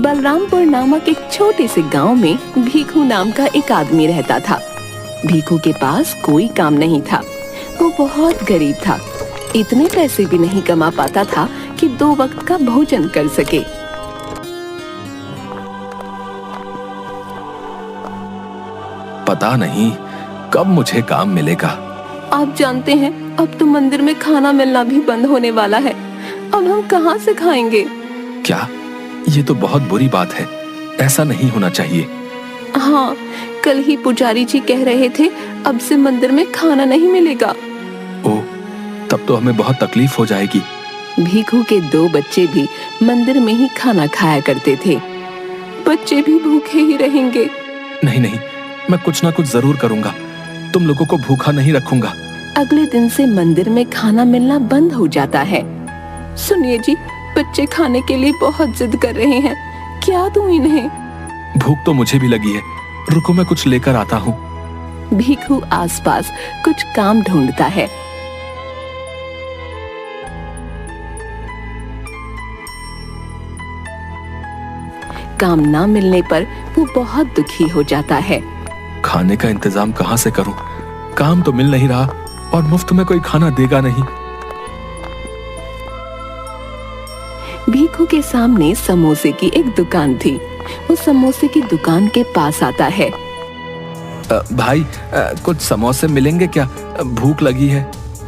बलरामपुर नामक एक छोटे से गांव में भीखू नाम का एक आदमी रहता था। भीखू के पास कोई काम नहीं था। वो बहुत गरीब था। इतने पैसे भी नहीं कमा पाता था कि 2 वक्त का भोजन कर सके। पता नहीं कब मुझे काम मिलेगा। आप जानते हैं, अब तो मंदिर में खाना मिलना भी बंद होने वाला है। अब हम कहाँ से खाएंगे? क्या? ये तो बहुत बुरी बात है। ऐसा नहीं होना चाहिए। हाँ, कल ही पुजारी जी कह रहे थे अब से मंदिर में खाना नहीं मिलेगा। ओह, तब तो हमें बहुत तकलीफ हो जाएगी। भीखू के 2 बच्चे भी मंदिर में ही खाना खाया करते थे। बच्चे भी भूखे ही रहेंगे। नहीं नहीं, मैं कुछ ना कुछ जरूर करूंगा। तुम लोगों को भूखा नहीं रखूंगा। अगले दिन से मंदिर में खाना मिलना बंद हो जाता है। सुनिए जी, बच्चे खाने के लिए बहुत जिद कर रहे हैं। क्या दूं इन्हें? भूख तो मुझे भी लगी है। रुको, मैं कुछ लेकर आता हूँ। भीखू आसपास कुछ काम ढूंढता है। काम ना मिलने पर वो बहुत दुखी हो जाता है। खाने का इंतजाम कहाँ से करूं? काम तो मिल नहीं रहा और मुफ्त में कोई खाना देगा नहीं। भीखू के सामने समोसे की एक दुकान थी। वो समोसे की दुकान के पास आता है। भाई, कुछ समोसे मिलेंगे क्या? भूख लगी है।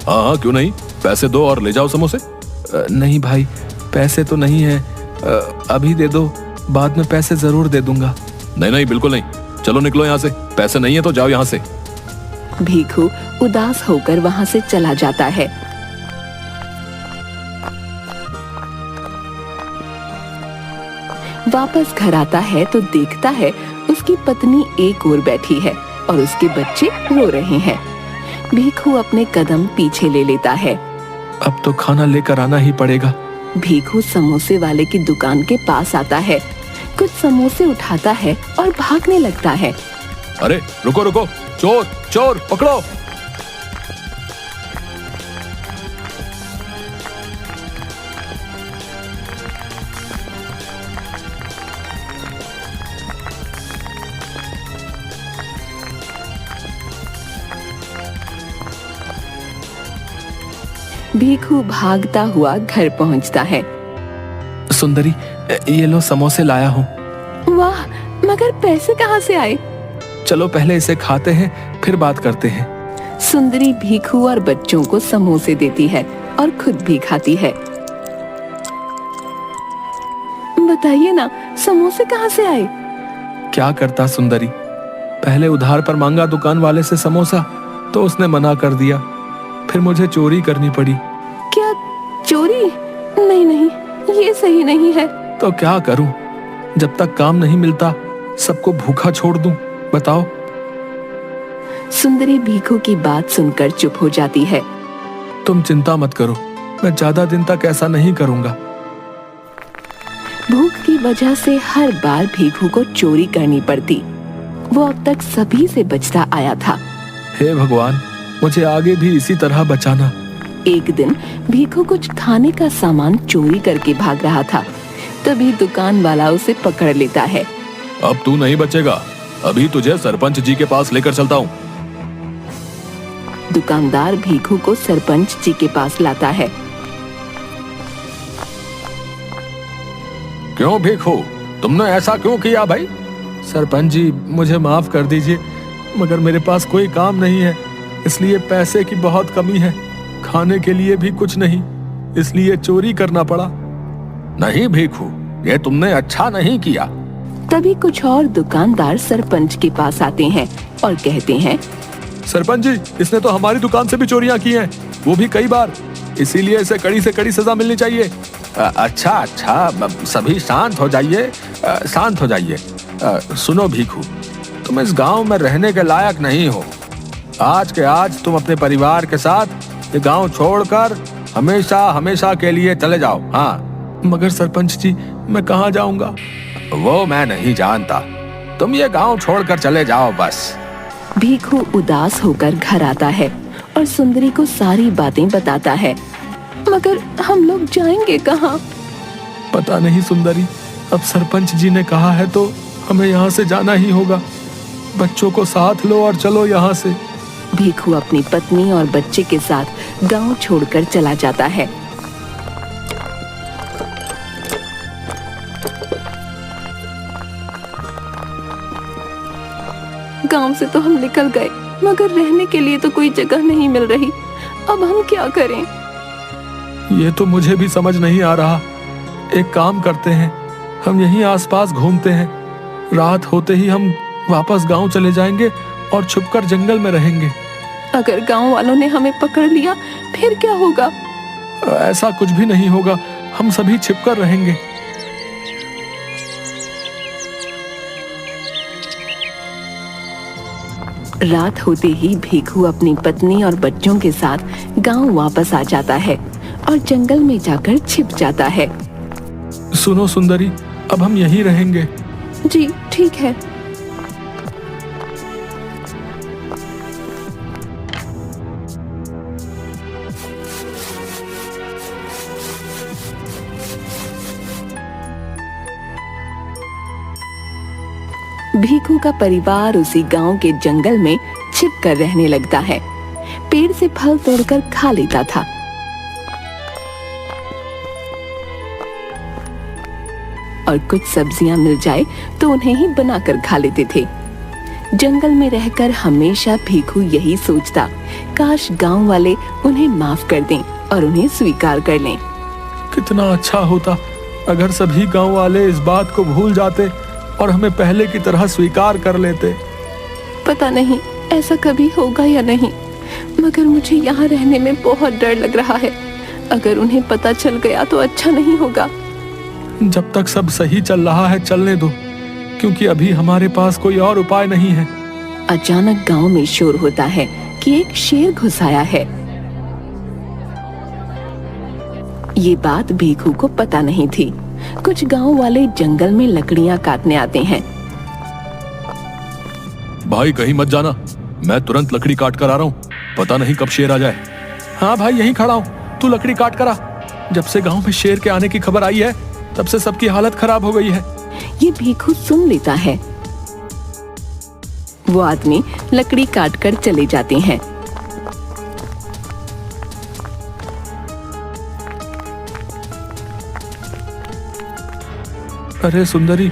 हाँ, क्यों नहीं, पैसे दो और ले जाओ समोसे। नहीं भाई, पैसे तो नहीं है। अभी दे दो, बाद में पैसे जरूर दे दूंगा। नहीं नहीं, बिल्कुल नहीं। चलो निकलो यहाँ से। पैसे नहीं है तो जाओ यहाँ से। भीखू उदास होकर वहाँ से चला जाता है। वापस घर आता है तो देखता है उसकी पत्नी एक ओर बैठी है और उसके बच्चे रो रहे हैं। भीखू अपने कदम पीछे ले लेता है। अब तो खाना लेकर आना ही पड़ेगा। भीखू समोसे वाले की दुकान के पास आता है, कुछ समोसे उठाता है और भागने लगता है। अरे रुको रुको, चोर चोर पकड़ो। भीखू भागता हुआ घर पहुंचता है। सुंदरी, ये लो समोसे लाया हूँ। वाह, मगर पैसे कहाँ से आए? चलो पहले इसे खाते हैं, फिर बात करते हैं। सुंदरी भीखू और बच्चों को समोसे देती है और खुद भी खाती है। बताइए ना, समोसे कहाँ से आए? क्या करता सुंदरी, पहले उधार पर मांगा दुकान वाले से समोसा तो उसने मना कर दिया। फिर मुझे चोरी करनी पड़ी। क्या चोरी? नहीं नहीं, ये सही नहीं है। तो क्या करूं? जब तक काम नहीं मिलता सबको भूखा छोड़ दूं? बताओ। सुंदरी भीखू की बात सुनकर चुप हो जाती है। तुम चिंता मत करो, मैं ज्यादा दिन तक ऐसा नहीं करूंगा। भूख की वजह से हर बार भीखू को चोरी करनी पड़ती। वो अब तक सभी से बचता आया था। हे भगवान, मुझे आगे भी इसी तरह बचाना। एक दिन भीखू कुछ खाने का सामान चोरी करके भाग रहा था। तभी दुकान वाला उसे पकड़ लेता है। अब तू नहीं बचेगा, अभी तुझे सरपंच जी के पास लेकर चलता हूँ। दुकानदार भीखू को सरपंच जी के पास लाता है। क्यों भीखू, तुमने ऐसा क्यों किया भाई? सरपंच जी, मुझे माफ कर दीजिए, मगर मेरे पास कोई काम नहीं है, इसलिए पैसे की बहुत कमी है। खाने के लिए भी कुछ नहीं, इसलिए चोरी करना पड़ा। नहीं भीखू, ये तुमने अच्छा नहीं किया। तभी कुछ और दुकानदार सरपंच के पास आते हैं और कहते हैं, सरपंच जी, इसने तो हमारी दुकान से भी चोरियां की हैं, वो भी कई बार, इसीलिए इसे कड़ी से कड़ी सजा मिलनी चाहिए। अच्छा अच्छा, सभी शांत हो जाइए, शांत हो जाइए। सुनो भीखू, तुम इस गांव में रहने के लायक नहीं हो। आज के आज तुम अपने परिवार के साथ ये गांव छोड़कर हमेशा हमेशा के लिए चले जाओ। हाँ। मगर सरपंच जी, मैं कहाँ जाऊंगा? वो मैं नहीं जानता, तुम ये गांव छोड़कर चले जाओ बस। भीखू उदास होकर घर आता है और सुंदरी को सारी बातें बताता है। मगर हम लोग जाएंगे कहाँ? पता नहीं सुंदरी, अब सरपंच जी ने कहा है तो हमें यहाँ से जाना ही होगा। बच्चों को साथ लो और चलो यहाँ से। भीखू अपनी पत्नी और बच्चे के साथ गांव छोड़कर चला जाता है। गांव से तो हम निकल गए, मगर रहने के लिए तो कोई जगह नहीं मिल रही। अब हम क्या करें? ये तो मुझे भी समझ नहीं आ रहा। एक काम करते हैं, हम यहीं आसपास घूमते हैं। रात होते ही हम वापस गांव चले जाएंगे और छुपकर जंगल में रहेंगे। अगर गांव वालों ने हमें पकड़ लिया फिर क्या होगा? ऐसा कुछ भी नहीं होगा, हम सभी छिपकर रहेंगे। रात होते ही भीखू अपनी पत्नी और बच्चों के साथ गांव वापस आ जाता है और जंगल में जाकर छिप जाता है। सुनो सुंदरी, अब हम यहीं रहेंगे। जी ठीक है। भीखू का परिवार उसी गांव के जंगल में छिप कर रहने लगता है। पेड़ से फल तोड़कर खा लेता था। और कुछ सब्जियां मिल जाए तो उन्हें ही बनाकर खा लेते थे। जंगल में रहकर हमेशा भीखू यही सोचता, काश गांव वाले उन्हें माफ कर दें और उन्हें स्वीकार कर लें। कितना अच्छा होता अगर सभी गांव वाले इस बात को भूल जाते और हमें पहले की तरह स्वीकार कर लेते। पता नहीं ऐसा कभी होगा या नहीं, मगर मुझे यहाँ रहने में बहुत डर लग रहा है। अगर उन्हें पता चल गया तो अच्छा नहीं होगा। जब तक सब सही चल रहा है चलने दो, क्योंकि अभी हमारे पास कोई और उपाय नहीं है। अचानक गांव में शोर होता है कि एक शेर घुस आया है। ये बात भीखू को पता नहीं थी। कुछ गांव वाले जंगल में लकड़ियां काटने आते हैं। भाई कहीं मत जाना, मैं तुरंत लकड़ी काट कर आ रहा हूँ। पता नहीं कब शेर आ जाए। हाँ भाई यहीं खड़ा हूँ, तू लकड़ी काट कर आ। जब से गांव में शेर के आने की खबर आई है तब से सबकी हालत खराब हो गई है। ये भीखू सुन लेता है। वो आदमी लकड़ी काटकर चले जाते हैं। अरे सुंदरी,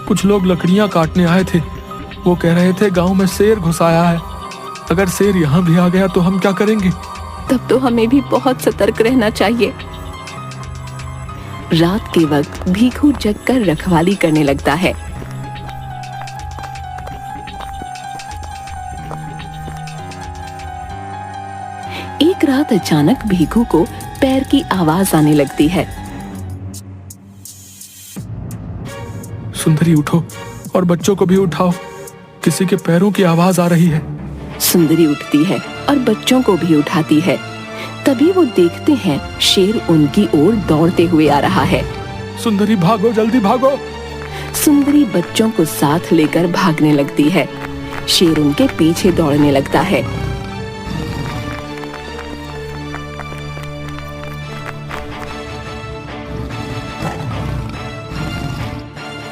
कुछ लोग लकड़ियां काटने आए थे। वो कह रहे थे गांव में शेर घुस आया है। अगर शेर यहाँ भी आ गया तो हम क्या करेंगे? तब तो हमें भी बहुत सतर्क रहना चाहिए। रात के वक्त भीखू जगकर रखवाली करने लगता है। एक रात अचानक भीखू को पैर की आवाज आने लगती है। सुंदरी उठो और बच्चों को भी उठाओ, किसी के पैरों की आवाज आ रही है। सुंदरी उठती है और बच्चों को भी उठाती है। तभी वो देखते हैं शेर उनकी ओर दौड़ते हुए आ रहा है। सुंदरी भागो, जल्दी भागो। सुंदरी बच्चों को साथ लेकर भागने लगती है। शेर उनके पीछे दौड़ने लगता है।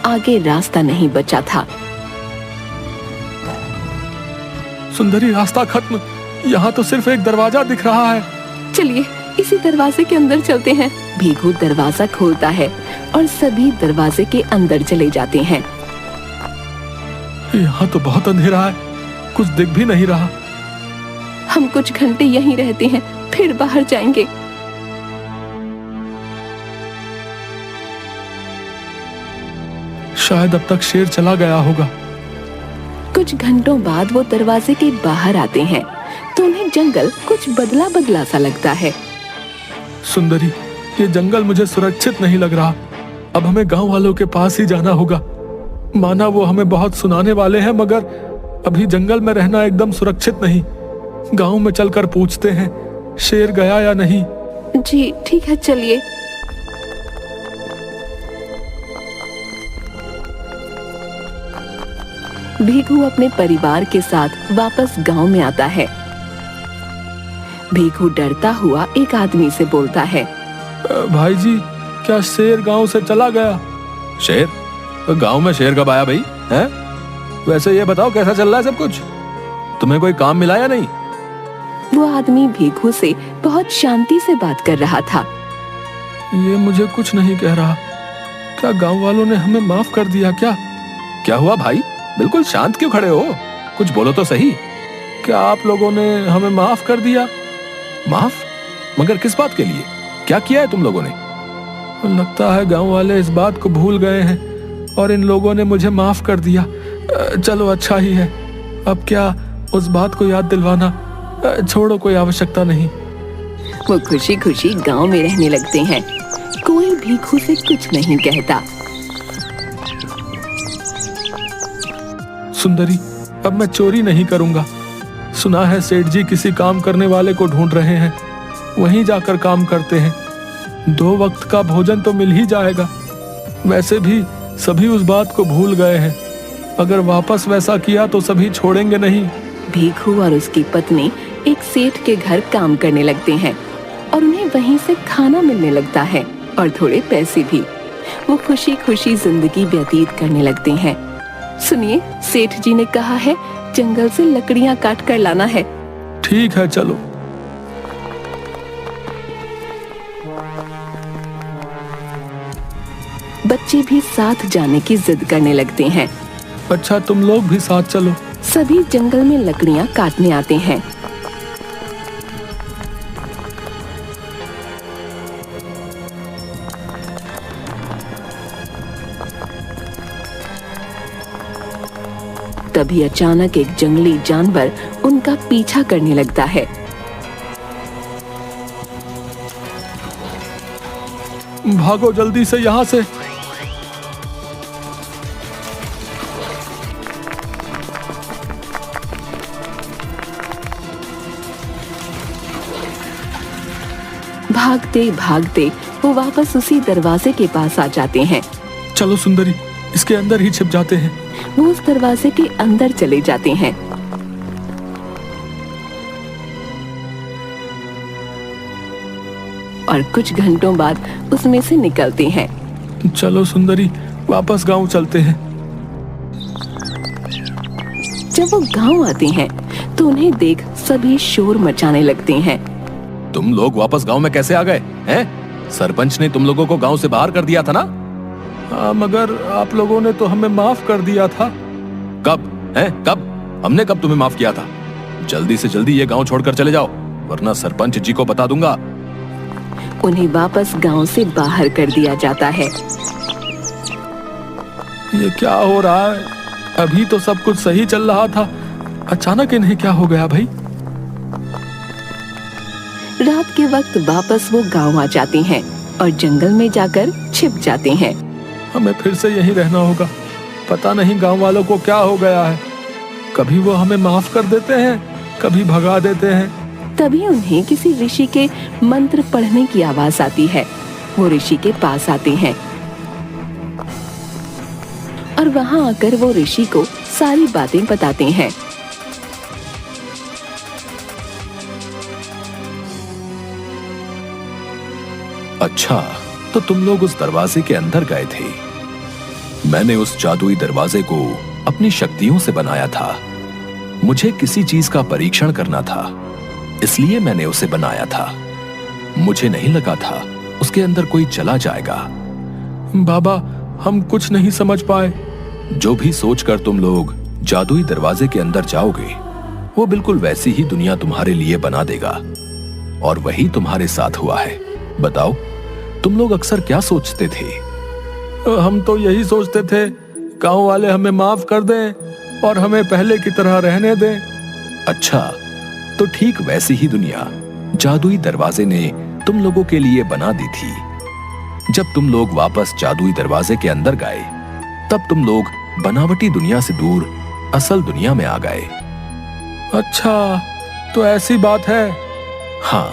आगे रास्ता नहीं बचा था। सुंदरी रास्ता खत्म, यहाँ तो सिर्फ एक दरवाजा दिख रहा है। चलिए इसी दरवाजे के अंदर चलते हैं। भीखू दरवाजा खोलता है और सभी दरवाजे के अंदर चले जाते हैं। यहाँ तो बहुत अंधेरा है, कुछ दिख भी नहीं रहा। हम कुछ घंटे यहीं रहते हैं, फिर बाहर जाएंगे। शायद अब तक शेर चला गया होगा। कुछ घंटों बाद वो दरवाजे के बाहर आते हैं तो उन्हें जंगल कुछ बदला बदला सा लगता है। सुंदरी, ये जंगल मुझे सुरक्षित नहीं लग रहा। अब हमें गांव वालों के पास ही जाना होगा। माना वो हमें बहुत सुनाने वाले हैं, मगर अभी जंगल में रहना एकदम सुरक्षित नहीं। गांव में चलकर पूछते हैं शेर गया या नहीं। जी ठीक है, चलिए। भीखू अपने परिवार के साथ वापस गांव में आता है। भीखू डरता हुआ एक आदमी से बोलता है, भाई जी, क्या शेर गांव से चला गया? शेर? तो गांव में शेर कब आया भाई? हैं? वैसे ये बताओ कैसा चल रहा है सब कुछ? तुम्हें कोई काम मिला या नहीं? वो आदमी भीखू से बहुत शांति से बात कर रहा था। ये मुझे कुछ नहीं कह रहा। क्या गांव वालों ने हमें माफ कर दिया क्या? क्या हुआ भाई? बिल्कुल शांत क्यों खड़े हो? कुछ बोलो तो सही। क्या आप लोगों ने हमें माफ कर दिया? माफ? मगर किस बात के लिए? क्या किया है तुम लोगों ने? लगता है गांव वाले इस बात को भूल गए हैं और इन लोगों ने मुझे माफ कर दिया। चलो अच्छा ही है। अब क्या उस बात को याद दिलवाना? छोड़ो, कोई आवश्यकता नहीं। वो खुशी खुशी गांव में रहने लगते हैं। कोई भीखू से कुछ नहीं कहता। सुंदरी, अब मैं चोरी नहीं करूंगा। सुना है सेठ जी किसी काम करने वाले को ढूंढ रहे हैं, वहीं जाकर काम करते हैं। 2 वक्त का भोजन तो मिल ही जाएगा। वैसे भी सभी उस बात को भूल गए हैं। अगर वापस वैसा किया तो सभी छोड़ेंगे नहीं। भीखू और उसकी पत्नी एक सेठ के घर काम करने लगते हैं और उन्हें वहीं से खाना मिलने लगता है और थोड़े पैसे भी। वो खुशी खुशी जिंदगी व्यतीत करने लगते हैं। सुनिए, सेठ जी ने कहा है जंगल से लकड़ियां काट कर लाना है। ठीक है, चलो। बच्चे भी साथ जाने की जिद करने लगते हैं। अच्छा, तुम लोग भी साथ चलो। सभी जंगल में लकड़ियां काटने आते हैं। तभी अचानक एक जंगली जानवर उनका पीछा करने लगता है। भागो जल्दी से यहाँ से। भागते भागते वो वापस उसी दरवाजे के पास आ जाते हैं। चलो सुंदरी, इसके अंदर ही छिप जाते हैं। वो उस दरवाजे के अंदर चले जाते हैं। और कुछ घंटों बाद उसमें से निकलते हैं। चलो सुंदरी, वापस गांव चलते हैं। जब वो गांव आते हैं तो उन्हें देख सभी शोर मचाने लगते हैं। तुम लोग वापस गांव में कैसे आ गए हैं? सरपंच ने तुम लोगों को गांव से बाहर कर दिया था ना? मगर आप लोगों ने तो हमें माफ कर दिया था। कब? कब? हमने कब तुम्हें माफ किया था? जल्दी से जल्दी ये गांव छोड़कर चले जाओ, वरना सरपंच जी को बता दूंगा। उन्हें वापस गांव से बाहर कर दिया जाता है। ये क्या हो रहा है? अभी तो सब कुछ सही चल रहा था, अचानक इन्हें क्या हो गया भाई? रात के वक्त वापस वो गांव आ जाते हैं और जंगल में जाकर छिप जाते हैं। हमें फिर से यहीं रहना होगा। पता नहीं गांव वालों को क्या हो गया है। कभी वो हमें माफ कर देते हैं, कभी भगा देते हैं। तभी उन्हें किसी ऋषि के मंत्र पढ़ने की आवाज आती है। वो ऋषि के पास आते हैं और वहां आकर वो ऋषि को सारी बातें बताते हैं। अच्छा, तो तुम लोग उस दरवाजे के अंदर गए थे। मैंने उस जादुई दरवाजे को अपनी शक्तियों से बनाया था। मुझे किसी चीज का परीक्षण करना था, इसलिए मैंने उसे बनाया था। मुझे नहीं लगा था उसके अंदर कोई चला जाएगा। बाबा, हम कुछ नहीं समझ पाए। जो भी सोचकर तुम लोग जादुई दरवाजे के अंदर जाओगे, वो बिल्कुल वैसी ही दुनिया तुम्हारे लिए बना देगा। और वही तुम्हारे साथ हुआ है। बताओ, तुम लोग अक्सर क्या सोचते थे? हम तो यही सोचते थे गांव वाले हमें माफ कर दें और हमें पहले की तरह रहने दें। अच्छा, तो ठीक वैसी ही दुनिया जादुई दरवाजे ने तुम लोगों के लिए बना दी थी। जब तुम लोग वापस जादुई दरवाजे के अंदर गए, तब तुम लोग बनावटी दुनिया से दूर असल दुनिया में आ गए। अच्छा, तो ऐसी बात है। हाँ,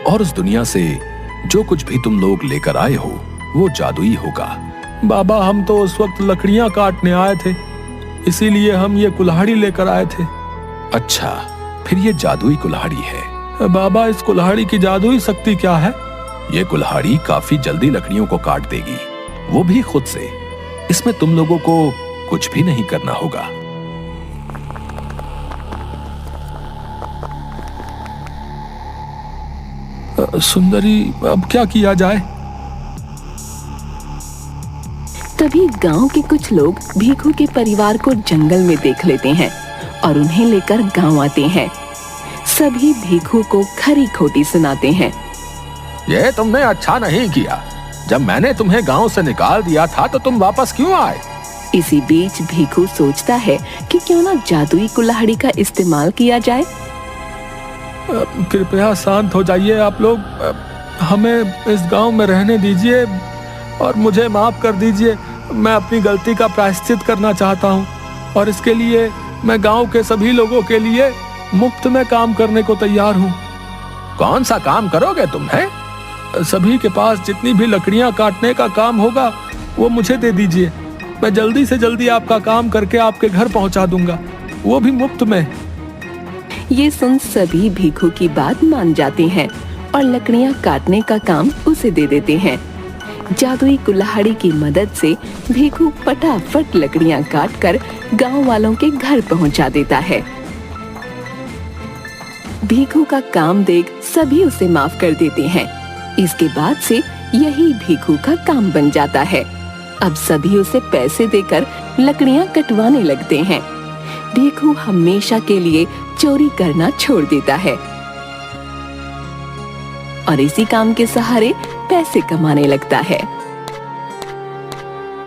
और उस दुनिया से जो कुछ भी तुम लोग लेकर आए हो, वो जादुई होगा। बाबा, हम तो उस वक्त लकड़ियां काटने आए थे, इसीलिए हम ये कुल्हाड़ी लेकर आए थे। अच्छा, फिर ये जादुई कुल्हाड़ी है। बाबा, इस कुल्हाड़ी की जादुई शक्ति क्या है? ये कुल्हाड़ी काफी जल्दी लकड़ियों को काट देगी, वो भी खुद से। इसमें तुम लोगों को कुछ भी नहीं करना होगा। सुंदरी, अब क्या किया जाए? तभी गांव के कुछ लोग भीखू के परिवार को जंगल में देख लेते हैं और उन्हें लेकर गांव आते हैं। सभी भीखू को खरी खोटी सुनाते हैं। ये तुमने अच्छा नहीं किया। जब मैंने तुम्हें गांव से निकाल दिया था तो तुम वापस क्यों आए? इसी बीच भीखू सोचता है कि क्यों ना जादुई कुल्हाड़ी का इस्तेमाल किया जाए। कृपया शांत हो जाइए आप लोग। हमें इस गांव में रहने दीजिए और मुझे माफ कर दीजिए। मैं अपनी गलती का प्रायश्चित करना चाहता हूं और इसके लिए मैं गांव के सभी लोगों के लिए मुफ्त में काम करने को तैयार हूं। कौन सा काम करोगे तुम? सभी के पास जितनी भी लकड़ियां काटने का काम होगा वो मुझे दे दीजिए। मैं जल्दी से जल्दी आपका काम करके आपके घर पहुंचा दूंगा, वो भी मुफ्त में। ये सुन सभी भीखू की बात मान जाते हैं और लकड़ियां काटने का काम उसे दे देते हैं। जादुई कुल्हाड़ी की मदद से भीखू फटाफट लकड़ियां काटकर गांव वालों के घर पहुंचा देता है। भीखू का काम देख सभी उसे माफ कर देते हैं। इसके बाद से यही भीखू का काम बन जाता है। अब सभी उसे पैसे देकर लकड़ियां कटवाने लगते हैं। भीखू हमेशा के लिए चोरी करना छोड़ देता है और इसी काम के सहारे पैसे कमाने लगता है।